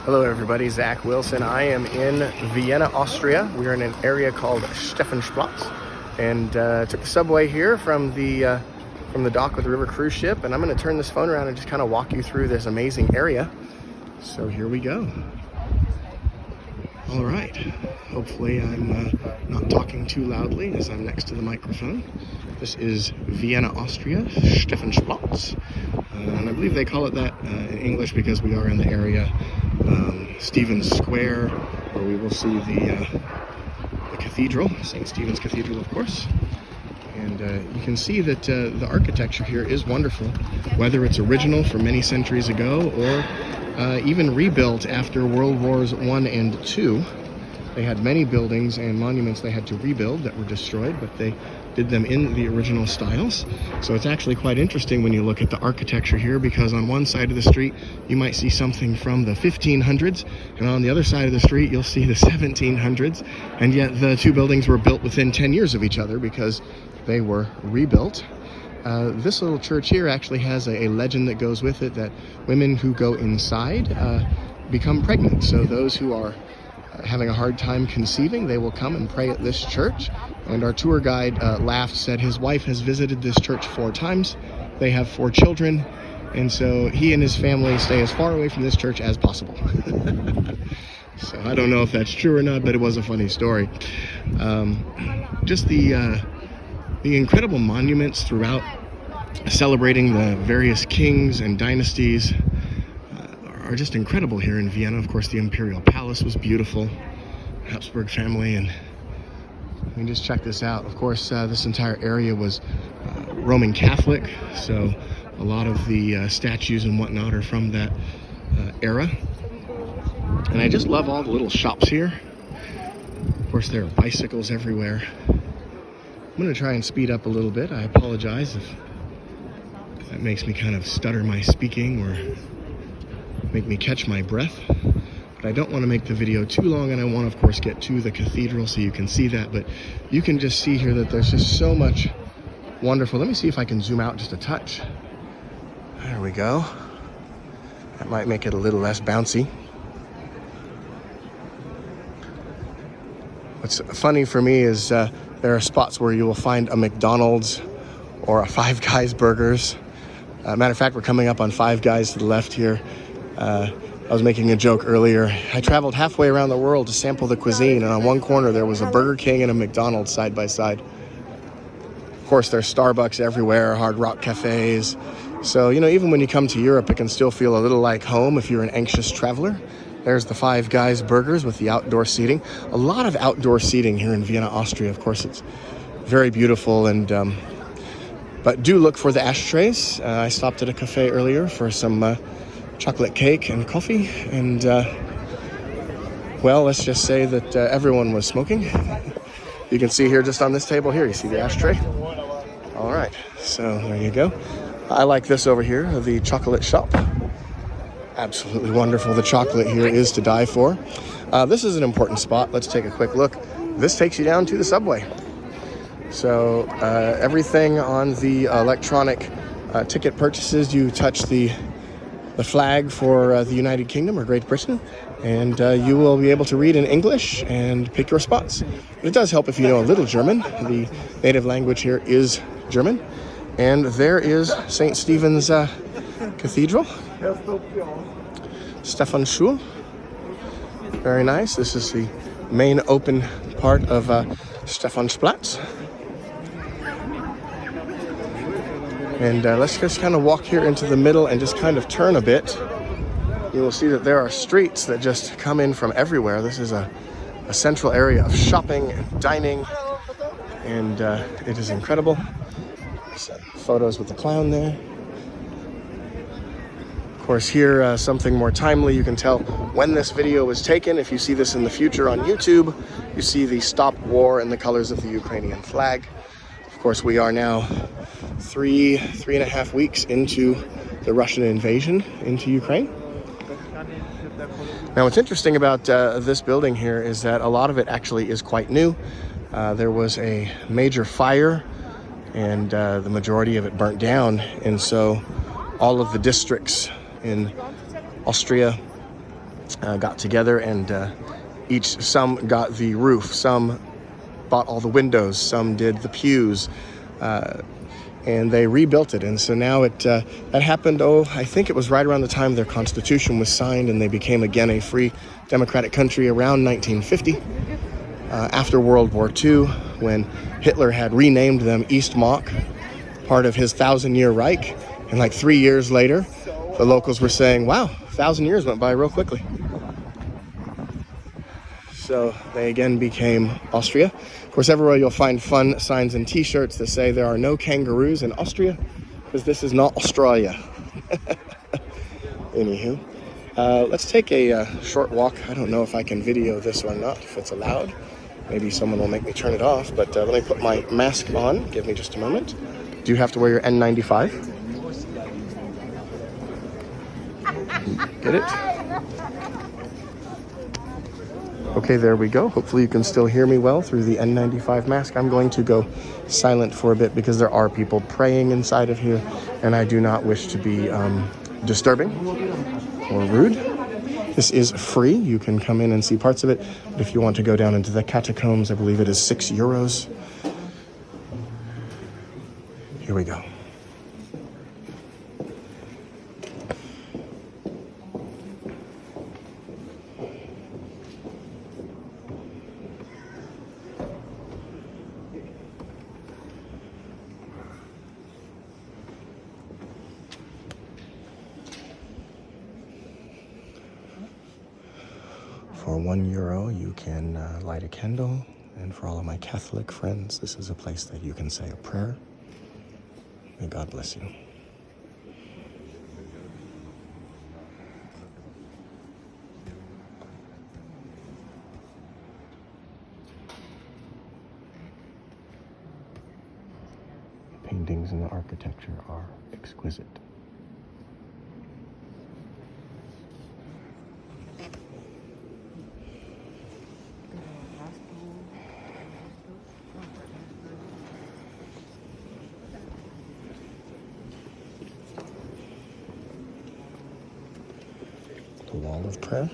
Hello everybody, Zac Wilson. I am in Vienna, Austria. We're in an area called Stephensplatz, and took the subway here from the dock with the river cruise ship, and I'm going to turn this phone around and just kind of walk you through this amazing area. So here we go. All right. Hopefully I'm not talking too loudly as I'm next to the microphone. This is Vienna, Austria, Stephensplatz. And I believe they call it that in English because we are in the area Stephen's Square, where we will see the cathedral, St. Stephen's Cathedral, of course. And you can see that the architecture here is wonderful, whether it's original from many centuries ago or even rebuilt after World Wars I and II. They had many buildings and monuments they had to rebuild that were destroyed, but they did them in the original styles. So it's actually quite interesting when you look at the architecture here, because on one side of the street you might see something from the 1500s, and on the other side of the street you'll see the 1700s, and yet the two buildings were built within 10 years of each other because they were rebuilt. This little church here actually has a legend that goes with it, that women who go inside become pregnant. So those who are having a hard time conceiving, they will come and pray at this church. And our tour guide laughed, said his wife has visited this church 4 times. They have 4 children, and so he and his family stay as far away from this church as possible. So I don't know if that's true or not, but it was a funny story. Just the incredible monuments throughout, celebrating the various kings and dynasties, are just incredible here in Vienna. Of course, the Imperial Palace was beautiful, Habsburg family, and you can just check this out. Of course, this entire area was Roman Catholic, so a lot of the statues and whatnot are from that era. And I just love all the little shops here. Of course, there are bicycles everywhere. I'm going to try and speed up a little bit. I apologize if that makes me kind of stutter my speaking or make me catch my breath. But I don't want to make the video too long, and I want to, of course, get to the cathedral so you can see that. But you can just see here that there's just so much wonderful. Let me see if I can zoom out just a touch. There we go. That might make it a little less bouncy. What's funny for me is there are spots where you will find a McDonald's or a Five Guys Burgers. Matter of fact, we're coming up on Five Guys to the left here. I was making a joke earlier. I traveled halfway around the world to sample the cuisine, and on one corner there was a Burger King and a McDonald's side by side. Of course, there's Starbucks everywhere, Hard Rock cafes. So, you know, even when you come to Europe, it can still feel a little like home if you're an anxious traveler. There's the Five Guys Burgers with the outdoor seating. A lot of outdoor seating here in Vienna, Austria. Of course, it's very beautiful, and but do look for the ashtrays. I stopped at a cafe earlier for some chocolate cake and coffee, and well, let's just say that everyone was smoking. You can see here just on this table here, you see the ashtray. All right, so there you go. I like this over here, the chocolate shop. Absolutely wonderful. The chocolate here is to die for. This is an important spot. Let's take a quick look. This takes you down to the subway. So everything on the electronic ticket purchases, you touch the flag for the United Kingdom or Great Britain, and you will be able to read in English and pick your spots. But it does help if you know a little German. The native language here is German. And there is St. Stephen's Cathedral, Schule. Very nice. This is the main open part of Stephensplatz. And let's just kind of walk here into the middle and just kind of turn a bit. You will see that there are streets that just come in from everywhere. This is a central area of shopping and dining, and it is incredible. Some photos with the clown there. Of course, here, something more timely. You can tell when this video was taken. If you see this in the future on YouTube, you see the Stop War in the colors of the Ukrainian flag. Of course, we are now three and a half weeks into the Russian invasion into Ukraine. Now, what's interesting about this building here is that a lot of it actually is quite new. There was a major fire, and the majority of it burnt down, and so all of the districts in Austria got together and some got the roof, some bought all the windows, some did the pews, and they rebuilt it. And so now that happened, I think it was right around the time their constitution was signed, and they became again a free democratic country around 1950, after World War II, when Hitler had renamed them Eastmark, part of his 1,000-year Reich. And like 3 years later, the locals were saying, wow, 1,000 years went by real quickly. So they again became Austria. Of course, everywhere you'll find fun signs and t-shirts that say there are no kangaroos in Austria, because this is not Australia. Anywho, let's take a short walk. I don't know if I can video this or not, if it's allowed. Maybe someone will make me turn it off, but let me put my mask on. Give me just a moment. Do you have to wear your N95? Get it? Okay, there we go. Hopefully you can still hear me well through the N95 mask. I'm going to go silent for a bit because there are people praying inside of here, and I do not wish to be disturbing or rude. This is free. You can come in and see parts of it. But if you want to go down into the catacombs, I believe it is €6. Here we go. For €1, you can light a candle, and for all of my Catholic friends, this is a place that you can say a prayer. May God bless you. Paintings and the architecture are exquisite. The wall of prayer.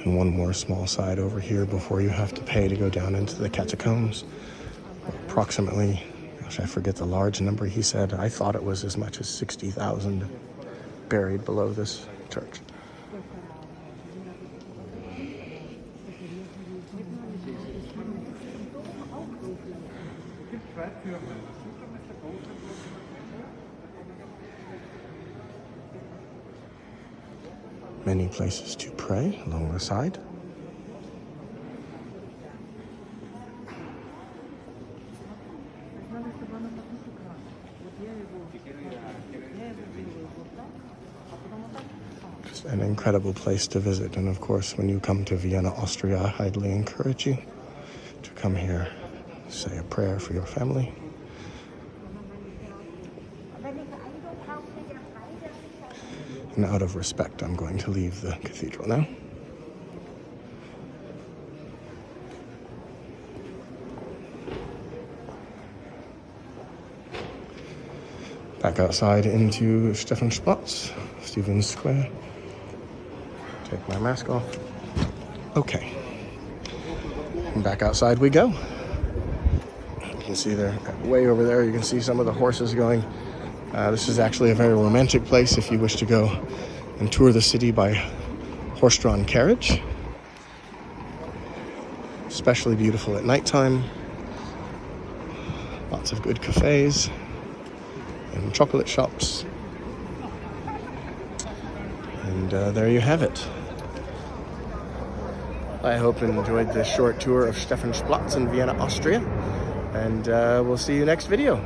And one more small side over here before you have to pay to go down into the catacombs. Approximately, gosh, I forget the large number he said. I thought it was as much as 60,000 buried below this church. Many places to pray along the side. It's an incredible place to visit, and of course, when you come to Vienna, Austria, I highly encourage you to come here, say a prayer for your family. And out of respect, I'm going to leave the cathedral now. Back outside into Stephensplatz, Stephen's Square. Take my mask off. Okay. And back outside we go. You can see there, way over there, you can see some of the horses going. This is actually a very romantic place if you wish to go and tour the city by horse-drawn carriage. Especially beautiful at nighttime. Lots of good cafes and chocolate shops. And there you have it. I hope you enjoyed this short tour of Stephensplatz in Vienna, Austria. And we'll see you next video.